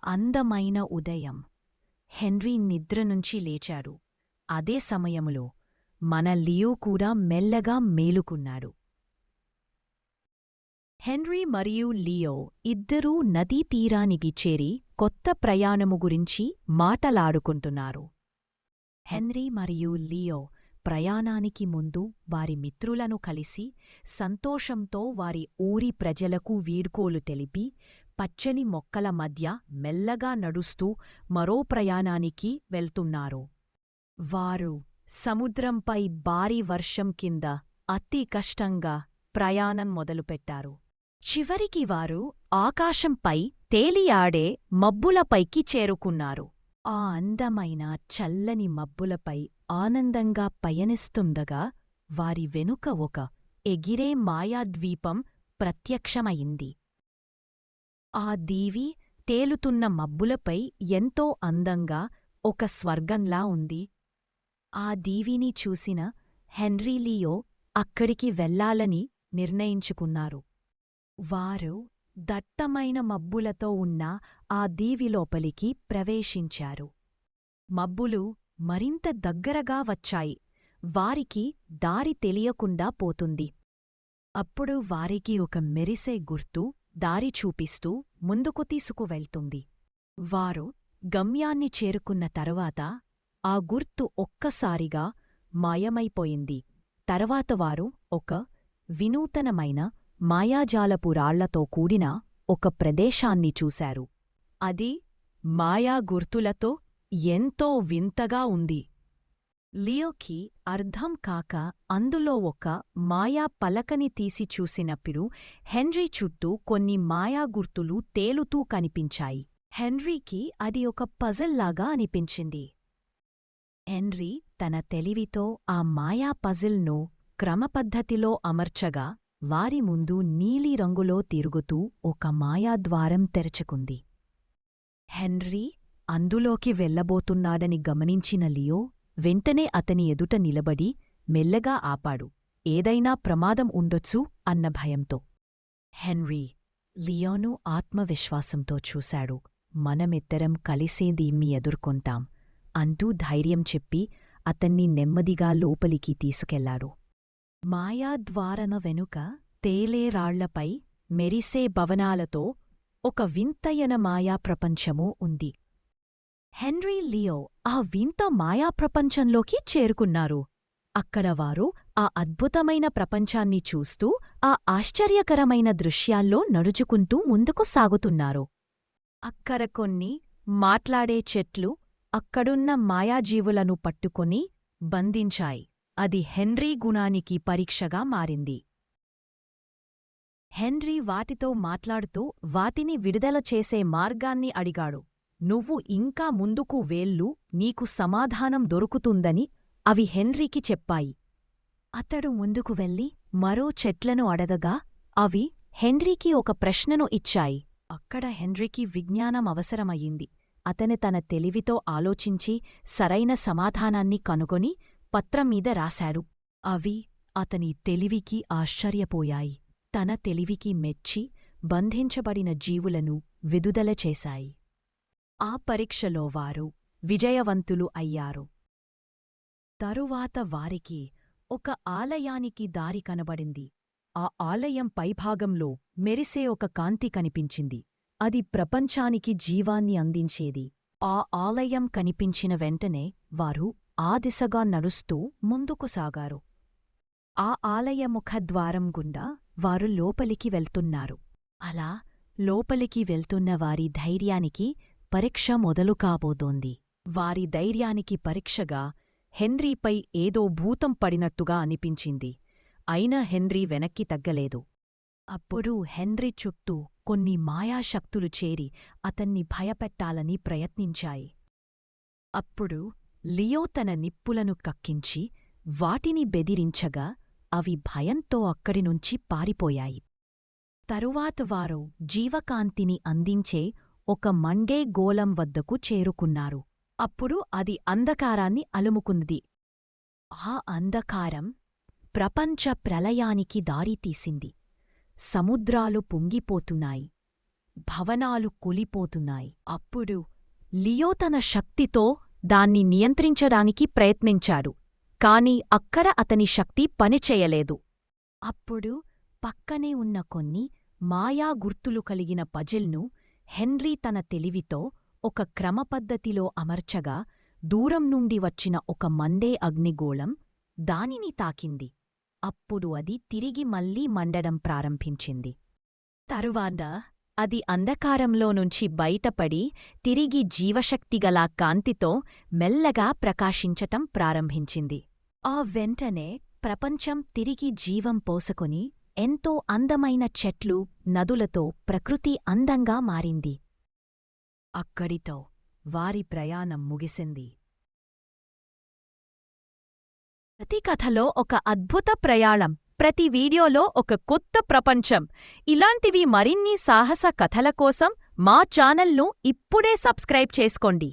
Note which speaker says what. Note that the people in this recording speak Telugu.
Speaker 1: అందమైన ఉదయం. హెన్రీ నిద్రనుంచి లేచాడు. అదే సమయములో మన లియో కూడా మెల్లగా మేలుకున్నాడు. హెన్రీ మరియు లియో ఇద్దరూ నదీతీరానికి చేరి కొత్త ప్రయాణము గురించి మాటలాడుకుంటున్నారు. హెన్రీ మరియు లియో ప్రయాణానికి ముందు వారి మిత్రులను కలిసి సంతోషంతో వారి ఊరి ప్రజలకు వీడ్కోలు తెలిపి పచ్చని మొక్కల మధ్య మెల్లగా నడుస్తూ మరో ప్రయాణానికి వెళ్తున్నారు. వారు సముద్రంపై భారీ వర్షం కింద అతి కష్టంగా ప్రయాణం మొదలుపెట్టారు. చివరికి వారు ఆకాశంపై తేలియాడే మబ్బులపైకి చేరుకున్నారు. ఆ అందమైన చల్లని మబ్బులపై ఆనందంగా పయనిస్తుండగా వారి వెనుక ఒక ఎగిరే మాయాద్వీపం ప్రత్యక్షమయింది. ఆ దీవి తేలుతున్న మబ్బులపై ఎంతో అందంగా ఒక స్వర్గంలా ఉంది. ఆ దీవిని చూసిన హెన్రీ లియో అక్కడికి వెళ్లాలని నిర్ణయించుకున్నారు. వారు దట్టమైన మబ్బులతో ఉన్న ఆ దీవిలోపలికి ప్రవేశించారు. మబ్బులు మరింత దగ్గరగా వచ్చాయి. వారికి దారి తెలియకుండా పోతుంది. అప్పుడు వారికి ఒక మెరిసే గుర్తు దారి చూపిస్తూ ముందుకు తీసుకువెళ్తుంది. వారు గమ్యాన్ని చేరుకున్న తరువాత ఆ గుర్తు ఒక్కసారిగా మాయమైపోయింది. తర్వాత వారు ఒక వినూతనమైన మాయాజాలపు రాళ్లతో కూడిన ఒక ప్రదేశాన్ని చూశారు. అది మాయా గుర్తులతో ఎంతో వింతగా ఉంది. లియోకి అర్థం కాక అందులో ఒక మాయా పలకని తీసి చూసినప్పుడు హెన్రీ చుట్టూ కొన్ని మాయా గుర్తులు తేలుతూ కనిపించాయి. హెన్రీకి అది ఒక పజిల్లాగా అనిపించింది. హెన్రీ తన తెలివితో ఆ మాయా పజిల్ను క్రమపద్ధతిలో అమర్చగా వారి ముందు నీలిరంగులో తిరుగుతూ ఒక మాయాద్వారం తెరుచుకుంది. హెన్రీ అందులోకి వెళ్లబోతున్నాడని గమనించిన లియో వెంటనే అతని ఎదుట నిలబడి మెల్లగా ఆపాడు. ఏదైనా ప్రమాదం ఉండొచ్చు అన్న భయంతో. హెన్రీ లియోను ఆత్మవిశ్వాసంతో చూశాడు. మనమిద్దరం కలిసేదీమ్మి ఎదుర్కొంటాం అంటూ ధైర్యం చెప్పి అతన్ని నెమ్మదిగా లోపలికి తీసుకెళ్లాడు. మాయాద్వారన వెనుక తేలే రాళ్లపై మెరిసే భవనాలతో ఒక వింతయన మాయాప్రపంచమూ ఉంది. హెన్రీ లియో ఆ వింత మాయాప్రపంచంలోకి చేరుకున్నారు. అక్కడ వారు ఆ అద్భుతమైన ప్రపంచాన్ని చూస్తూ ఆ ఆశ్చర్యకరమైన దృశ్యాల్లో నడుచుకుంటూ ముందుకు సాగుతున్నారు. అక్కడ కొన్ని మాట్లాడే చెట్లు అక్కడున్న మాయాజీవులను పట్టుకొని బంధించాయి. అది హెన్రీ గుణానికి పరీక్షగా మారింది. హెన్రీ వాటితో మాట్లాడుతూ వాటిని విడుదల చేసే మార్గాన్ని అడిగాడు. నువ్వు ఇంకా ముందుకు వేళ్ళు నీకు సమాధానం దొరుకుతుందని అవి హెన్రీకి చెప్పాయి. అతడు ముందుకు వెళ్ళి మరో చెట్లను అడగగా అవి హెన్రీకి ఒక ప్రశ్నను ఇచ్చాయి. అక్కడ హెన్రీకి విజ్ఞానం అవసరమయ్యింది. అతను తన తెలివితో ఆలోచించి సరైన సమాధానాన్ని కనుగొని పత్రంమీద రాశాడు. అవి అతని తెలివికి ఆశ్చర్యపోయాయి. తన తెలివికి మెచ్చి బంధించబడిన జీవులను విడుదల చేశాయి. ఆ పరీక్షలో వారు విజయవంతులు అయ్యారు. తరువాత వారికి ఒక ఆలయానికి దారి కనబడింది. ఆ ఆలయం పైభాగంలో మెరిసే ఒక కాంతి కనిపించింది. అది ప్రపంచానికి జీవాన్ని అందించేది. ఆ ఆలయం కనిపించిన వెంటనే వారు ఆ దిశగా నడుస్తూ ముందుకు సాగారు. ఆ ఆలయ ముఖద్వారం గుండా వారు లోపలికి వెళ్తున్నారు. అలా లోపలికి వెళ్తున్న వారి ధైర్యానికి పరీక్ష మొదలు కాబోతోంది. వారి ధైర్యానికి పరీక్షగా హెన్రీపై ఏదో భూతం పడినట్టుగా అనిపించింది. అయినా హెన్రీ వెనక్కి తగ్గలేదు. అప్పుడు హెన్రీ చుట్టూ కొన్ని మాయాశక్తులు చేరి అతన్ని భయపెట్టాలని ప్రయత్నించాయి. అప్పుడు లియో తన నిప్పులను కక్కించి వాటిని బెదిరించగా అవి భయంతో అక్కడినుంచి పారిపోయాయి. తరువాత వారు జీవకాంతిని అందించే ఒక మండే గోళం వద్దకు చేరుకున్నారు. అప్పుడు అది అంధకారాన్ని అలుముకుంది. ఆ అంధకారం ప్రపంచ ప్రళయానికి దారితీసింది. సముద్రాలు పొంగిపోతున్నాయి. భవనాలు కూలిపోతున్నాయి. అప్పుడు లియో తన శక్తితో దాన్ని నియంత్రించడానికి ప్రయత్నించాడు, కాని అక్కడ అతని శక్తి పనిచేయలేదు. అప్పుడు పక్కనే ఉన్న కొన్ని మాయా గుర్తులు కలిగిన పజిల్ను హెన్రీ తన తెలివితో ఒక క్రమపద్ధతిలో అమర్చగా దూరం నుండి వచ్చిన ఒక మండే అగ్నిగోళం దానిని తాకింది. అప్పుడు అది తిరిగి మళ్లీ మండడం ప్రారంభించింది. తరువాత అది అంధకారంలో నుంచి బయటపడి తిరిగి జీవశక్తిగల కాంతితో మెల్లగా ప్రకాశించటం ప్రారంభించింది. ఆ వెంటనే ప్రపంచం తిరిగి జీవం పోసుకొని ఎంతో అందమైన చెట్లు, నదులతో ప్రకృతి అందంగా మారింది. అక్కడితో వారి ప్రయాణం ముగిసింది. ప్రతి కథలో ఒక అద్భుత ప్రయాణం, ప్రతి వీడియోలో ఒక కొత్త ప్రపంచం. ఇలాంటివి మరిన్ని సాహస కథల కోసం మా ఛానల్ను ఇప్పుడే సబ్స్క్రైబ్ చేసుకోండి.